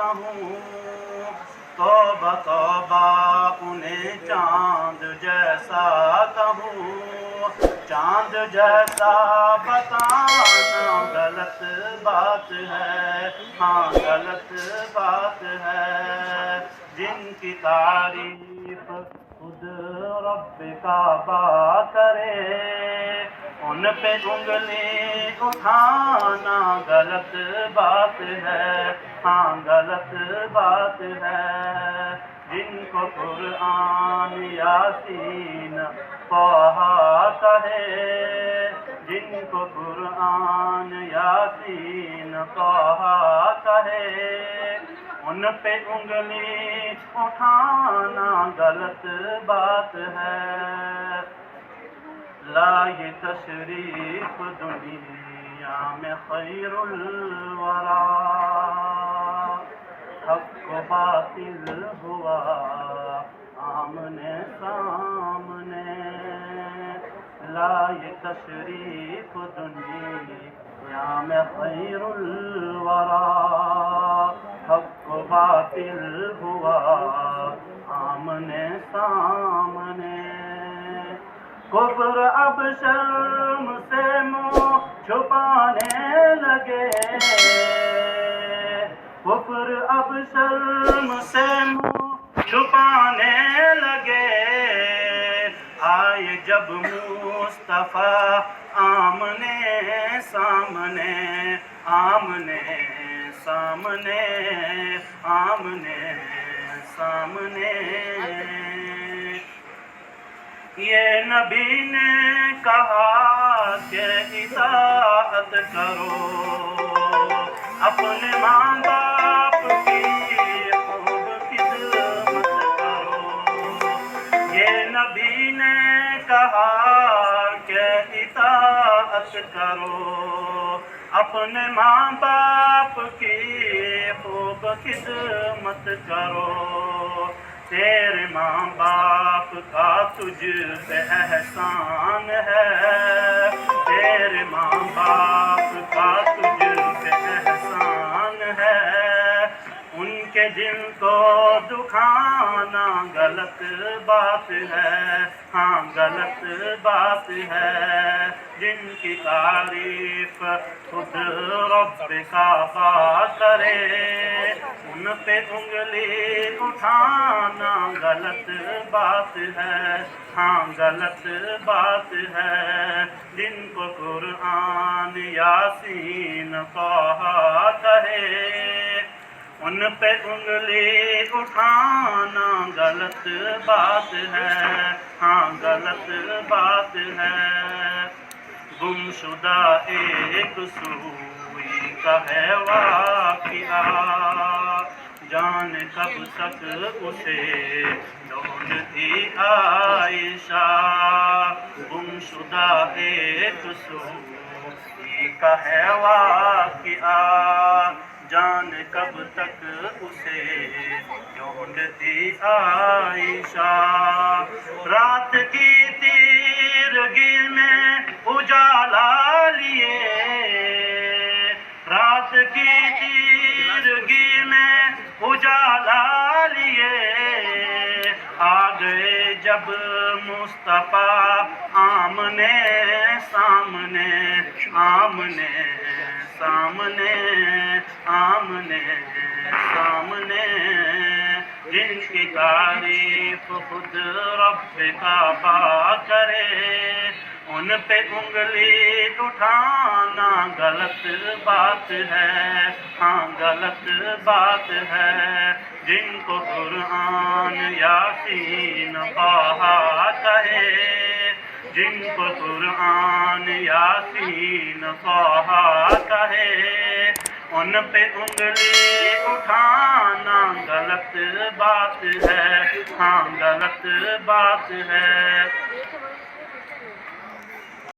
ہوں، توبہ توبہ انہیں چاند جیسا کہوں، چاند جیسا بتانا غلط بات ہے، ہاں غلط بات ہے۔ جن کی تعریف خود رب کعبہ کرے، ان پہ انگلی اٹھانا غلط بات ہے، ہاں غلط بات ہے۔ جن کو قرآن یاسین طٰہٰ کہے، جن کو قرآن یاسین طٰہٰ کہے، ان پہ انگلی اٹھانا غلط بات ہے۔ لائے تشریف دنیا میں خیر الورا، حق و باطل ہوا آمنے سامنے، لائے تشریف دنیا میں خیر الورا، حق و باطل ہوا آمنے سامنے۔ کفر اب شرم سے منہ چھپانے لگے، کفر اب شرم سے منہ چھپانے لگے، آئے جب مصطفیٰ آمنے سامنے، آمنے سامنے، آمنے سامنے۔ یہ نبی نے کہا کہ اطاعت کرو، اپنے ماں باپ کی خوب خدمت کرو۔ یہ نبی نے کہا کہ اطاعت کرو، اپنے ماں باپ کی خوب خدمت کرو۔ تیرے ماں باپ کا تجھ پہ احسان ہے، تیرے ماں باپ کا تجھ پہ احسان ہے، ان کے دل کو دکھانا غلط بات ہے، ہاں غلط بات ہے۔ جن کی تعریف خود رب کعبہ کرے، ان پہ انگلی اٹھانا غلط بات ہے، ہاں غلط بات ہے۔ جن کو قرآن یاسین طٰہٰ کہے، ان پہ انگلی اٹھانا غلط بات ہے، ہاں غلط بات ہے۔ گم شدہ ایک سوئی کا ہے واقعہ، جانے کب تک اسے ڈھونڈتی عائشہ۔ گم شدہ ایک سوئی کا ہے واقعہ، جانے کب تک اسے ڈھونڈتی عائشہ۔ رات کی تیرگی میں اجالا لیے، رات کی تیرگی میں اجالا لیے، آ گئے جب مصطفیٰ آمنے سامنے، آمنے سامنے، آمنے سامنے۔ جن کی تعریف خود رب کعبہ کرے، ان پہ انگلی اٹھانا غلط بات ہے، ہاں غلط بات ہے۔ جن کو قرآن یاسین طٰہٰ کہے، جن کو قرآن یاسین طٰہٰ کہے، ان پہ انگلی اٹھانا غلط بات ہے، ہاں غلط بات ہے۔